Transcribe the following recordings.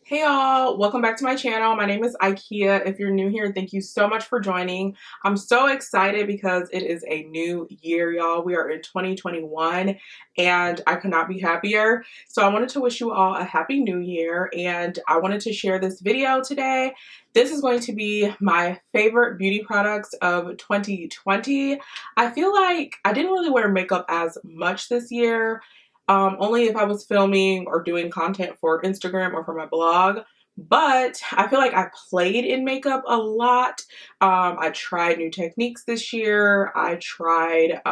Hey y'all, welcome back to my channel. My name is Ikea. If you're new here, thank you so much for joining. I'm so excited because it is a new year, y'all. We are in 2021 and I could not be happier. So I wanted to wish you all a happy new year and I wanted to share this video today. This is going to be my favorite beauty products of 2020. I feel like I didn't really wear makeup as much this year. Only if I was filming or doing content for Instagram or for my blog. But I feel like I played in makeup a lot. I tried new techniques this year. I tried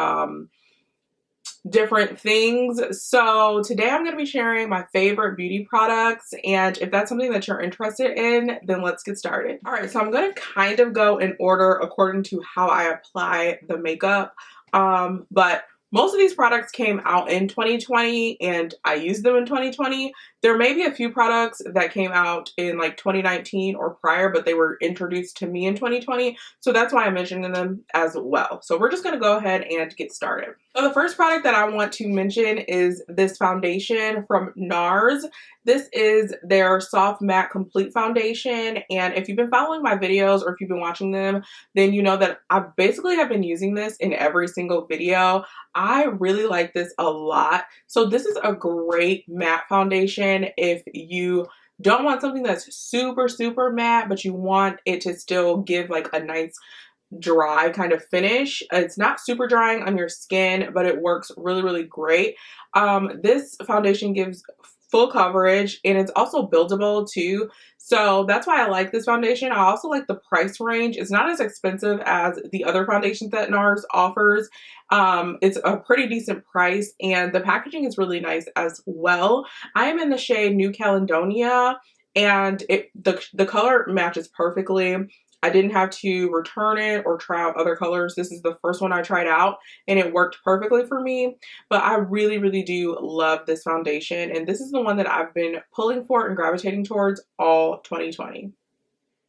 different things. So today I'm going to be sharing my favorite beauty products. And if that's something that you're interested in, then let's get started. All right, so I'm going to kind of go in order according to how I apply the makeup. But most of these products came out in 2020 and I used them in 2020. There may be a few products that came out in like 2019 or prior, but they were introduced to me in 2020. So that's why I'm mentioning them as well. So we're just going to go ahead and get started. So the first product that I want to mention is this foundation from NARS. This is their Soft Matte Complete Foundation. And if you've been following my videos or if you've been watching them, then you know that I basically have been using this in every single video. I really like this a lot. So this is a great matte foundation if you don't want something that's super matte, but you want it to still give like a nice dry kind of finish. It's not super drying on your skin, but it works really great. This foundation gives full coverage and it's also buildable too. So that's why I like this foundation. I also like the price range. It's not as expensive as the other foundations that NARS offers. It's a pretty decent price and the packaging is really nice as well. I am in the shade New Caledonia and the color matches perfectly. I didn't have to return it or try out other colors. This is the first one I tried out and it worked perfectly for me. But I really do love this foundation and this is the one that I've been pulling for and gravitating towards all 2020.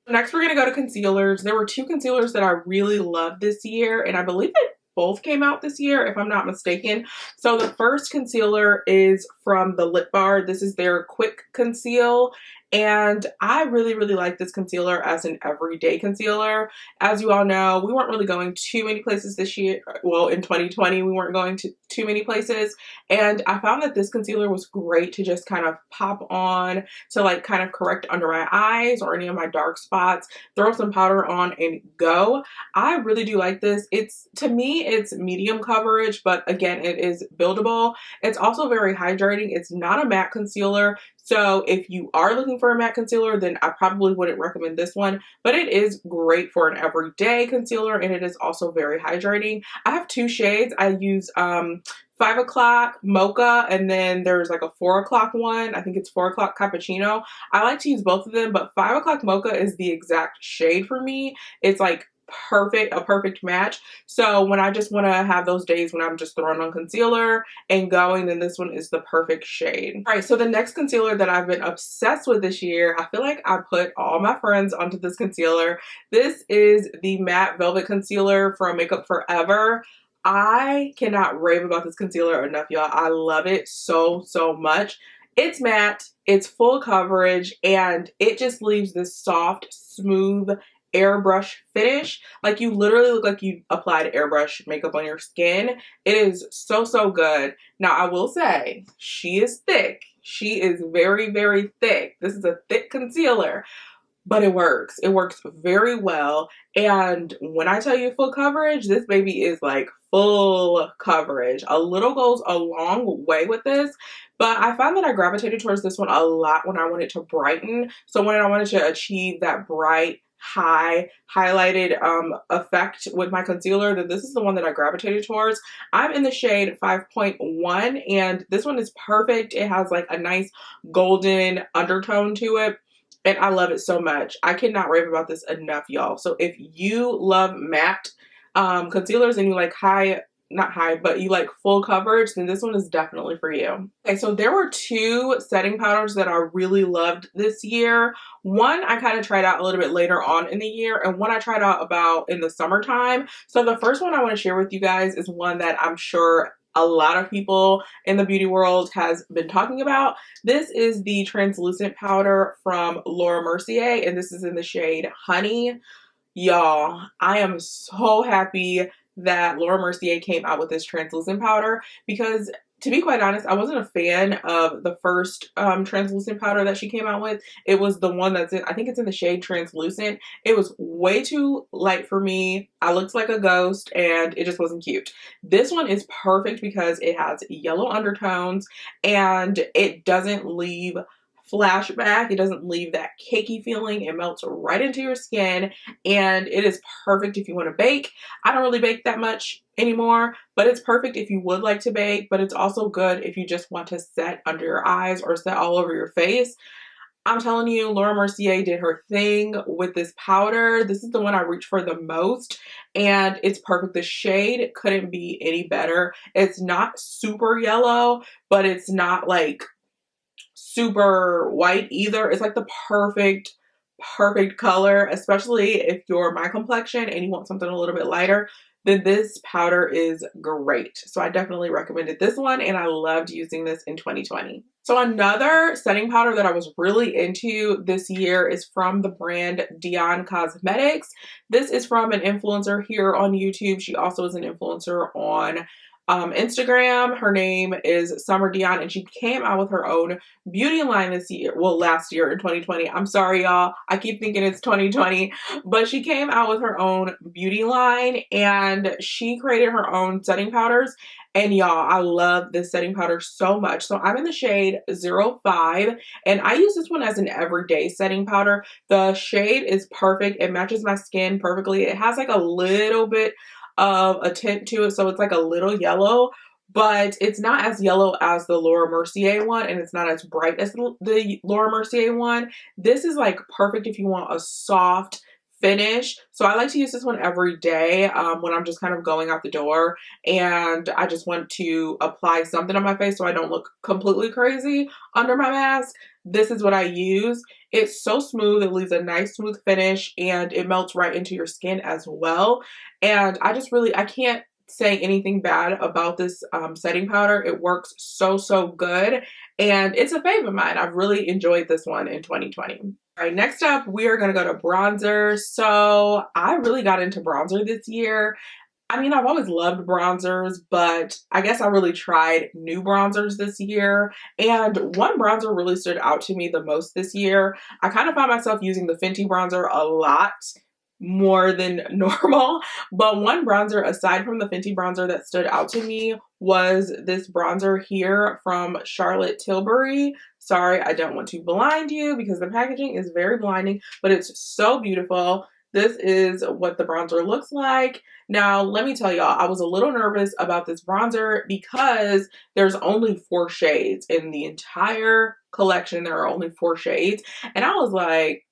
Next, we're going to go to concealers. There were two concealers that I really loved this year and I believe that both came out this year if I'm not mistaken. So the first concealer is from the Lip Bar. This is their Quick Conceal. And I really like this concealer as an everyday concealer. As you all know, we weren't really going too many places this year. Well, in 2020, we weren't going to too many places. And I found that this concealer was great to just kind of pop on to like kind of correct under my eyes or any of my dark spots, throw some powder on and go. I really do like this. To me, it's medium coverage, but again, it is buildable. It's also very hydrating. It's not a matte concealer. So if you are looking for a matte concealer, then I probably wouldn't recommend this one, but it is great for an everyday concealer and it is also very hydrating. I have two shades. I use 5 o'clock mocha and then there's like a 4 o'clock one. I think it's 4 o'clock cappuccino. I like to use both of them, but 5 o'clock mocha is the exact shade for me. It's like a perfect match. So when I just want to have those days when I'm just throwing on concealer and going, then this one is the perfect shade. All right, so the next concealer that I've been obsessed with this year, I feel like I put all my friends onto this concealer. This is the Matte Velvet Concealer from Makeup Forever. I cannot rave about this concealer enough, y'all. I love it so much. It's matte, it's full coverage, and it just leaves this soft, smooth, airbrush finish. Like you literally look like you applied airbrush makeup on your skin. It is so good. Now I will say she is thick. She is very thick. This is a thick concealer, but it works. It works very well. And when I tell you full coverage, this baby is like full coverage. A little goes a long way with this, but I found that I gravitated towards this one a lot when I wanted to brighten. So when I wanted to achieve that bright, high highlighted effect with my concealer, then this is the one that I gravitated towards. I'm in the shade 5.1 and this one is perfect. It has like a nice golden undertone to it and I love it so much. I cannot rave about this enough, y'all. So if you love matte concealers and you like not high, but you like full coverage, then this one is definitely for you. Okay, so there were two setting powders that I really loved this year. One I kind of tried out a little bit later on in the year, and one I tried out about in the summertime. So the first one I want to share with you guys is one that I'm sure a lot of people in the beauty world has been talking about. This is the translucent powder from Laura Mercier, and this is in the shade Honey. Y'all, I am so happy that Laura Mercier came out with this translucent powder because, to be quite honest, I wasn't a fan of the first translucent powder that she came out with. It was the one that's in, I think it's in the shade Translucent. It was way too light for me. I looked like a ghost and it just wasn't cute. This one is perfect because it has yellow undertones and it doesn't leave flashback. It doesn't leave that cakey feeling. It melts right into your skin and it is perfect if you want to bake. I don't really bake that much anymore, but it's perfect if you would like to bake, but it's also good if you just want to set under your eyes or set all over your face. I'm telling you, Laura Mercier did her thing with this powder. This is the one I reach for the most, and it's perfect. The shade couldn't be any better. It's not super yellow, but it's not like super white either. It's like the perfect color, especially if you're my complexion and you want something a little bit lighter, then this powder is great. So I definitely recommended this one and I loved using this in 2020. So another setting powder that I was really into this year is from the brand Dion Cosmetics. This is from an influencer here on YouTube. She also is an influencer on Instagram. Her name is Summer Dion and she came out with her own beauty line this year. Well, last year in 2020. I'm sorry, y'all. I keep thinking it's 2020, but she came out with her own beauty line and she created her own setting powders. And y'all, I love this setting powder so much. So I'm in the shade 05 and I use this one as an everyday setting powder. The shade is perfect. It matches my skin perfectly. It has like a little bit of a tint to it, so it's like a little yellow, but it's not as yellow as the Laura Mercier one and it's not as bright as the Laura Mercier one. This is like perfect if you want a soft finish. So I like to use this one every day when I'm just kind of going out the door and I just want to apply something on my face so I don't look completely crazy under my mask. This is what I use. It's so smooth. It leaves a nice smooth finish and it melts right into your skin as well. And I can't say anything bad about this setting powder. It works so good and it's a fave of mine. I've really enjoyed this one in 2020. All right, next up, we are going to go to bronzer. So I really got into bronzer this year. I mean, I've always loved bronzers, but I guess I really tried new bronzers this year. And one bronzer really stood out to me the most this year. I kind of found myself using the Fenty bronzer a lot more than normal, but one bronzer aside from the Fenty bronzer that stood out to me was this bronzer here from Charlotte Tilbury. Sorry, I don't want to blind you because the packaging is very blinding, but it's so beautiful. This is what the bronzer looks like. Now, let me tell y'all, I was a little nervous about this bronzer because there's only 4 shades in the entire collection. There are only 4 shades. And I was like,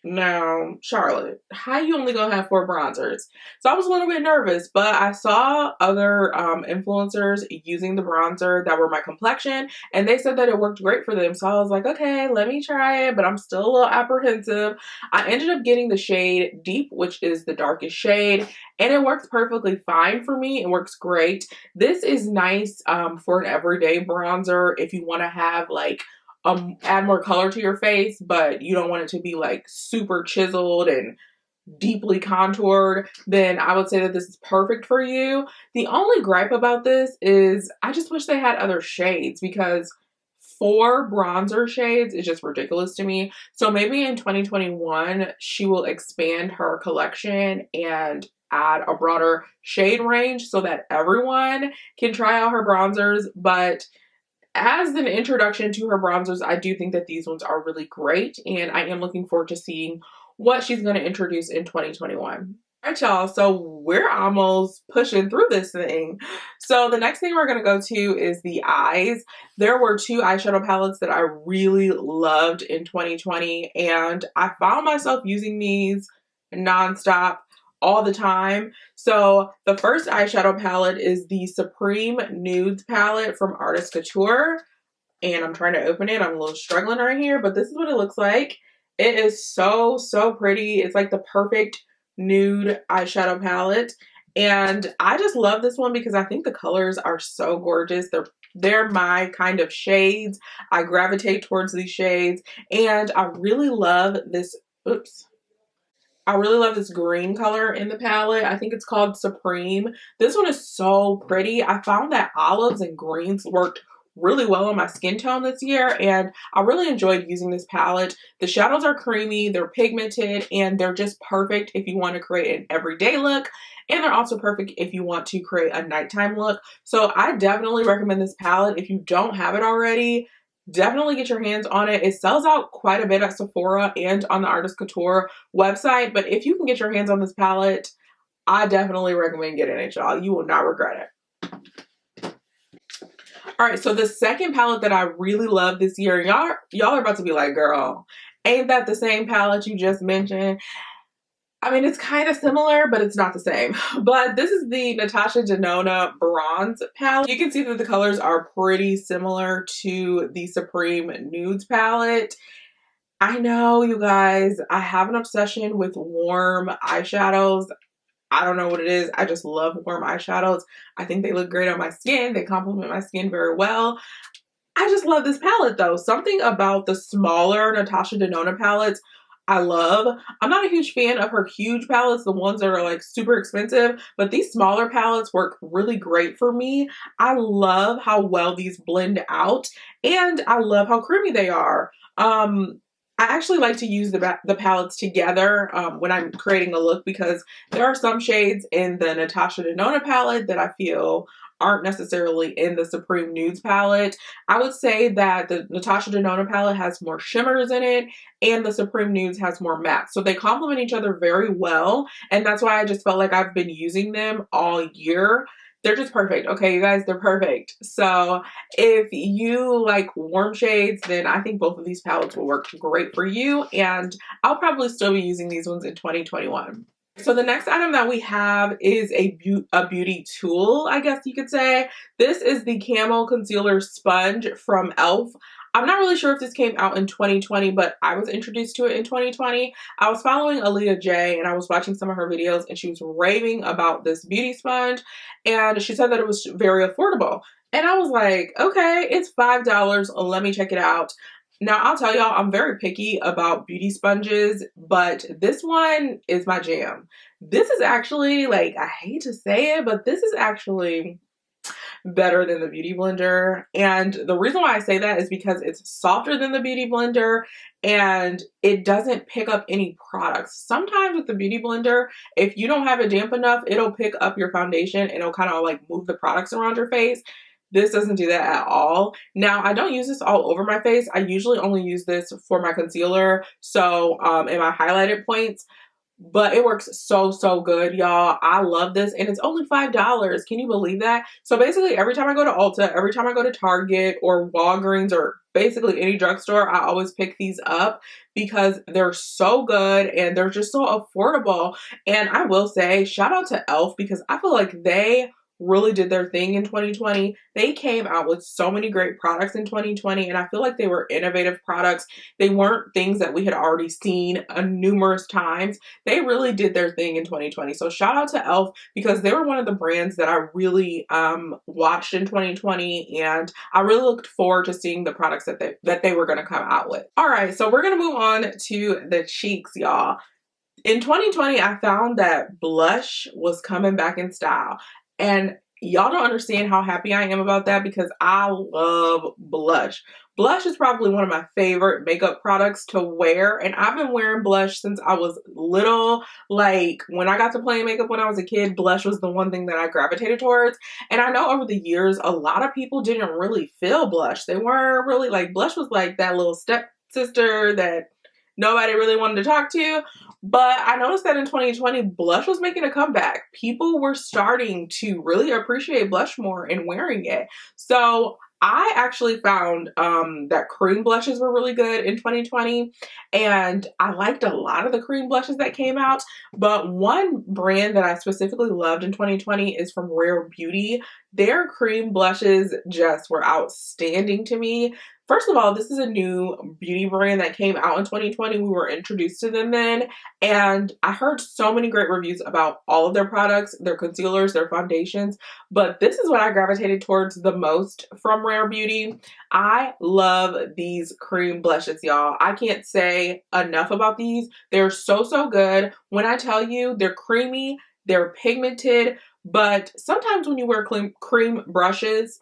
now, Charlotte, how you only gonna have 4 bronzers? So I was a little bit nervous, but I saw other influencers using the bronzer that were my complexion, and they said that it worked great for them. So I was like, okay, let me try it, but I'm still a little apprehensive. I ended up getting the shade Deep, which is the darkest shade, and it works perfectly fine for me. It works great. This is nice for an everyday bronzer if you want to have like add more color to your face, but you don't want it to be like super chiseled and deeply contoured, then I would say that this is perfect for you. The only gripe about this is I just wish they had other shades because 4 bronzer shades is just ridiculous to me. So maybe in 2021, she will expand her collection and add a broader shade range so that everyone can try out her bronzers. But as an introduction to her bronzers, I do think that these ones are really great, and I am looking forward to seeing what she's going to introduce in 2021. All right, y'all, so we're almost pushing through this thing. So the next thing we're going to go to is the eyes. There were 2 eyeshadow palettes that I really loved in 2020, and I found myself using these nonstop all the time. So the first eyeshadow palette is the Supreme Nudes palette from Artist Couture. And I'm trying to open it. I'm a little struggling right here, but this is what it looks like. It is so pretty. It's like the perfect nude eyeshadow palette. And I just love this one because I think the colors are so gorgeous. They're my kind of shades. I gravitate towards these shades, and I really love this. Oops. I really love this green color in the palette. I think it's called Supreme. This one is so pretty. I found that olives and greens worked really well on my skin tone this year, and I really enjoyed using this palette. The shadows are creamy, they're pigmented, and they're just perfect if you want to create an everyday look, and they're also perfect if you want to create a nighttime look. So I definitely recommend this palette. If you don't have it already, definitely get your hands on it. It sells out quite a bit at Sephora and on the Artist Couture website, but if you can get your hands on this palette, I definitely recommend getting it, y'all. You will not regret it. All right, so the second palette that I really love this year, y'all are about to be like, girl, ain't that the same palette you just mentioned? I mean, it's kind of similar, but it's not the same. But this is the Natasha Denona Bronze palette. You can see that the colors are pretty similar to the Supreme Nudes palette. I know, you guys, I have an obsession with warm eyeshadows. I don't know what it is. I just love warm eyeshadows. I think they look great on my skin. They complement my skin very well. I just love this palette though. Something about the smaller Natasha Denona palettes I love. I'm not a huge fan of her huge palettes, the ones that are like super expensive, but these smaller palettes work really great for me. I love how well these blend out, and I love how creamy they are. I actually like to use the palettes together when I'm creating a look, because there are some shades in the Natasha Denona palette that I feel aren't necessarily in the Supreme Nudes palette. I would say that the Natasha Denona palette has more shimmers in it, and the Supreme Nudes has more mattes. So they complement each other very well, and that's why I just felt like I've been using them all year. They're just perfect. Okay, you guys, they're perfect. So if you like warm shades, then I think both of these palettes will work great for you, and I'll probably still be using these ones in 2021. So the next item that we have is a beauty tool, I guess you could say. This is the Camo Concealer Sponge from e.l.f. I'm not really sure if this came out in 2020, but I was introduced to it in 2020. I was following Aaliyah J, and I was watching some of her videos, and she was raving about this beauty sponge, and she said that it was very affordable. And I was like, okay, it's $5. Let me check it out. Now, I'll tell y'all, I'm very picky about beauty sponges, but this one is my jam. This is actually, like, I hate to say it, but this is actually better than the Beauty Blender. And the reason why I say that is because it's softer than the Beauty Blender, and it doesn't pick up any products. Sometimes with the Beauty Blender, if you don't have it damp enough, it'll pick up your foundation and it'll kind of like move the products around your face. This doesn't do that at all. Now, I don't use this all over my face. I usually only use this for my concealer, so and my highlighted points. But it works so, so good, y'all. I love this, and it's only $5. Can you believe that? So basically, every time I go to Ulta, every time I go to Target or Walgreens or basically any drugstore, I always pick these up because they're so good and they're just so affordable. And I will say, shout out to e.l.f. because I feel like they really did their thing in 2020. They came out with so many great products in 2020, and I feel like they were innovative products. They weren't things that we had already seen numerous times. They really did their thing in 2020. So shout out to e.l.f. because they were one of the brands that I really watched in 2020, and I really looked forward to seeing the products that they were going to come out with. All right, so we're going to move on to the cheeks, y'all. In 2020, I found that blush was coming back in style. And y'all don't understand how happy I am about that because I love blush. Blush is probably one of my favorite makeup products to wear, and I've been wearing blush since I was little. Like, when I got to playing makeup when I was a kid, blush was the one thing that I gravitated towards. And I know over the years, a lot of people didn't really feel blush. They weren't really, like, blush was like that little stepsister that nobody really wanted to talk to. But I noticed that in 2020, blush was making a comeback. People were starting to really appreciate blush more and wearing it. So I actually found that cream blushes were really good in 2020, and I liked a lot of the cream blushes that came out. But one brand that I specifically loved in 2020 is from Rare Beauty. Their cream blushes just were outstanding to me. First of all, this is a new beauty brand that came out in 2020. We were introduced to them then, and I heard so many great reviews about all of their products, their concealers, their foundations, but this is what I gravitated towards the most from Rare Beauty. I love these cream blushes, y'all. I can't say enough about these. They're so, so good. When I tell you they're creamy, they're pigmented, but sometimes when you wear cream brushes,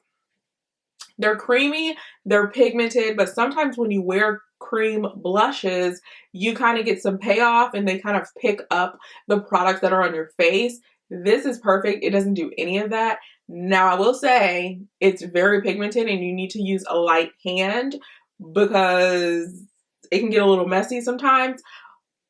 they're creamy, they're pigmented, but sometimes when you wear cream blushes, you kind of get some payoff and they kind of pick up the products that are on your face. This is perfect. It doesn't do any of that. Now, I will say it's very pigmented and you need to use a light hand because it can get a little messy sometimes.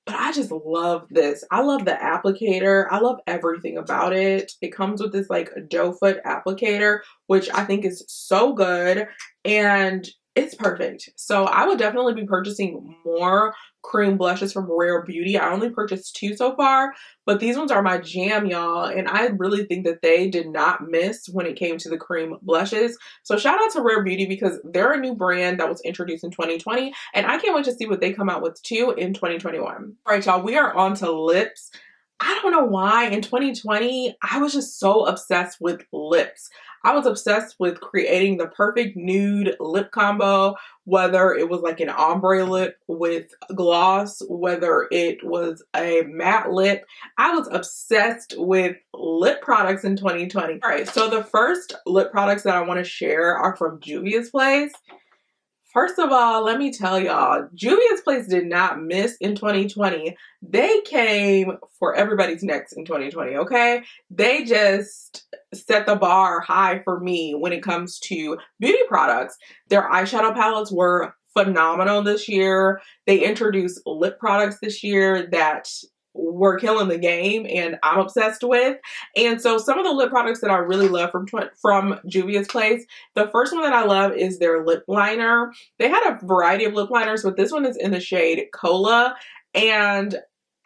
But I just love this. I love the applicator. I love everything about it. It comes with this like doe foot applicator, which I think is so good. And it's perfect. So I would definitely be purchasing more cream blushes from Rare Beauty. I only purchased 2 so far, but these ones are my jam, y'all. And I really think that they did not miss when it came to the cream blushes. So shout out to Rare Beauty because they're a new brand that was introduced in 2020. And I can't wait to see what they come out with too in 2021. All right, y'all, we are on to lips. I don't know why in 2020, I was just so obsessed with lips. I was obsessed with creating the perfect nude lip combo, whether it was like an ombre lip with gloss, whether it was a matte lip. I was obsessed with lip products in 2020. All right, so the first lip products that I want to share are from Juvia's Place. First of all, let me tell y'all, Juvia's Place did not miss in 2020. They came for everybody's necks in 2020, okay? They just set the bar high for me when it comes to beauty products. Their eyeshadow palettes were phenomenal this year. They introduced lip products this year that were killing the game and I'm obsessed with. And so some of the lip products that I really love from Juvia's Place, the first one that I love is their lip liner. They had a variety of lip liners, but this one is in the shade Cola, and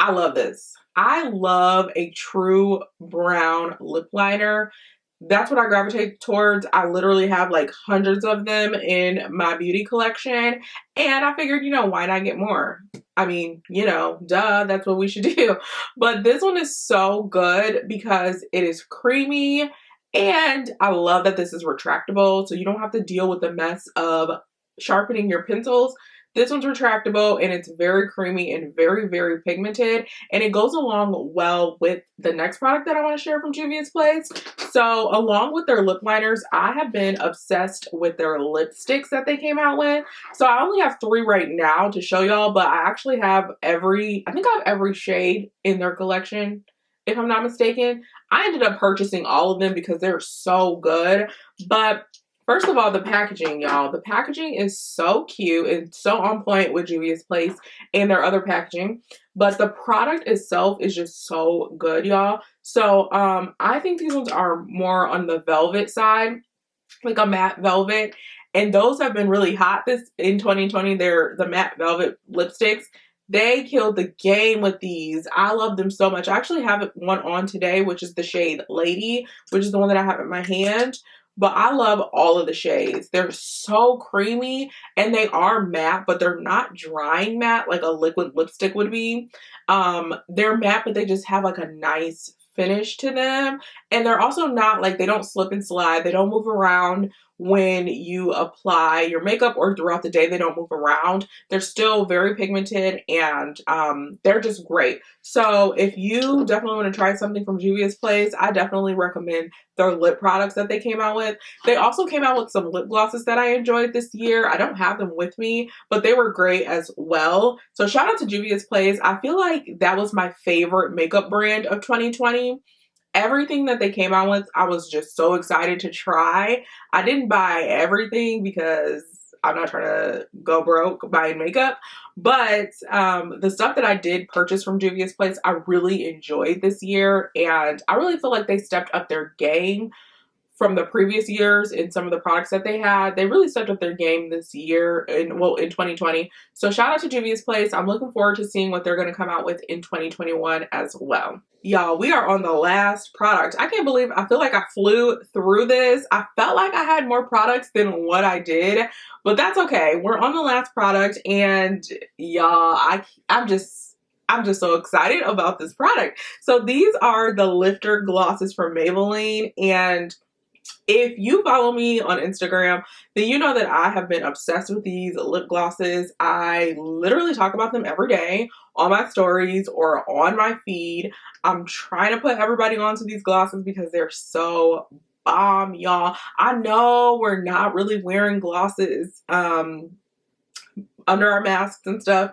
I love this. I love a true brown lip liner. That's what I gravitate towards. I literally have like hundreds of them in my beauty collection, and I figured, you know, why not get more? I mean, you know, duh, that's what we should do. But this one is so good because it is creamy, and I love that this is retractable, so you don't have to deal with the mess of sharpening your pencils. This one's retractable and it's very creamy and very, very pigmented, and it goes along well with the next product that I want to share from Juvia's Place. So along with their lip liners, I have been obsessed with their lipsticks that they came out with. So I only have 3 right now to show y'all, but I actually have I think I have every shade in their collection, if I'm not mistaken. I ended up purchasing all of them because they're so good. But first of all, the packaging, y'all. The packaging is so cute and so on point with Juvia's Place and their other packaging. But the product itself is just so good, y'all. So I think these ones are more on the velvet side, like a matte velvet. And those have been really hot in 2020. They're the matte velvet lipsticks. They killed the game with these. I love them so much. I actually have one on today, which is the shade Lady, which is the one that I have in my hand. But I love all of the shades. They're so creamy and they are matte, but they're not drying matte like a liquid lipstick would be. They're matte, but they just have like a nice finish to them. And they're also not like, they don't slip and slide. They don't move around when you apply your makeup or throughout the day. They don't move around. They're still very pigmented and they're just great. So if you definitely want to try something from Juvia's Place, I definitely recommend their lip products that they came out with. They also came out with some lip glosses that I enjoyed this year. I don't have them with me, but they were great as well. So shout out to Juvia's Place. I feel like that was my favorite makeup brand of 2020. Everything that they came out with, I was just so excited to try. I didn't buy everything because I'm not trying to go broke buying makeup, but the stuff that I did purchase from Juvia's Place, I really enjoyed this year, and I really feel like they stepped up their game from the previous years in some of the products that they had. They really stepped up their game this year in 2020. So shout out to Juvia's Place. I'm looking forward to seeing what they're going to come out with in 2021 as well. Y'all, we are on the last product. I can't believe, I feel like I flew through this. I felt like I had more products than what I did, but that's okay. We're on the last product, and y'all, I'm just so excited about this product. So these are the lifter glosses from Maybelline, and if you follow me on Instagram, then you know that I have been obsessed with these lip glosses. I literally talk about them every day on my stories or on my feed. I'm trying to put everybody onto these glosses because they're so bomb, y'all. I know we're not really wearing glosses under our masks and stuff,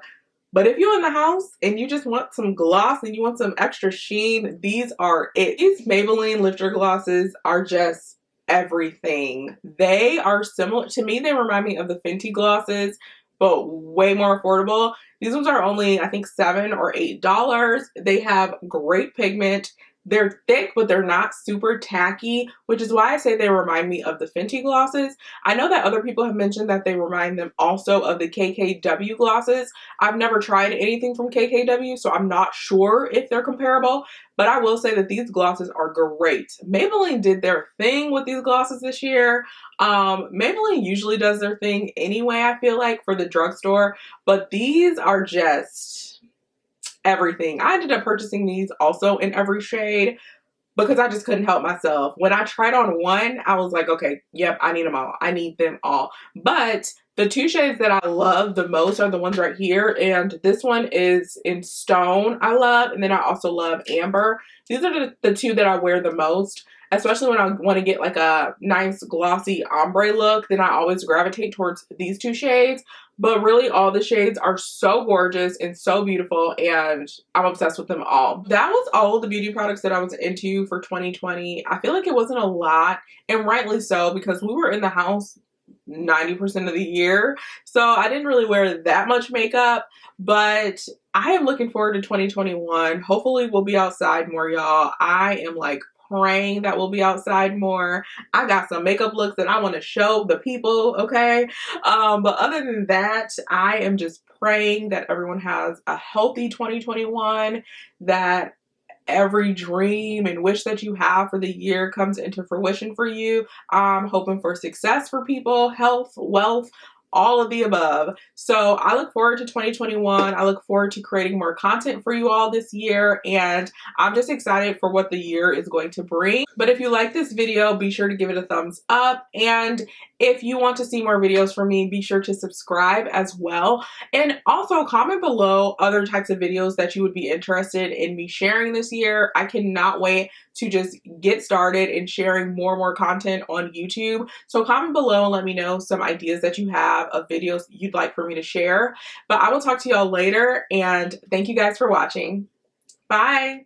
but if you're in the house and you just want some gloss and you want some extra sheen, these are it. These Maybelline lifter glosses are just everything. They are similar to me. They remind me of the Fenty glosses, but way more affordable. These ones are only, I think, $7 or $8. They have great pigment. They're thick, but they're not super tacky, which is why I say they remind me of the Fenty glosses. I know that other people have mentioned that they remind them also of the KKW glosses. I've never tried anything from KKW, so I'm not sure if they're comparable, but I will say that these glosses are great. Maybelline did their thing with these glosses this year. Maybelline usually does their thing anyway, I feel like, for the drugstore, but these are just everything. I ended up purchasing these also in every shade because I just couldn't help myself. When I tried on one, I was like, okay, yep, I need them all. I need them all. But the two shades that I love the most are the ones right here. And this one is in Stone, I love. And then I also love Amber. These are the two that I wear the most, especially when I want to get like a nice glossy ombre look. Then I always gravitate towards these two shades. But really, all the shades are so gorgeous and so beautiful, and I'm obsessed with them all. That was all of the beauty products that I was into for 2020. I feel like it wasn't a lot, and rightly so, because we were in the house 90% of the year. So I didn't really wear that much makeup, but I am looking forward to 2021. Hopefully we'll be outside more, y'all. I am like praying that we'll be outside more. I got some makeup looks that I want to show the people, okay? But other than that, I am just praying that everyone has a healthy 2021, that every dream and wish that you have for the year comes into fruition for you. I'm hoping for success for people, health, wealth, all of the above. So I look forward to 2021. I look forward to creating more content for you all this year, and I'm just excited for what the year is going to bring. But if you like this video, be sure to give it a thumbs up, and if you want to see more videos from me, be sure to subscribe as well. And also comment below other types of videos that you would be interested in me sharing this year. I cannot wait to just get started in sharing more and more content on YouTube. So comment below and let me know some ideas that you have of videos you'd like for me to share. But I will talk to y'all later, and thank you guys for watching. Bye.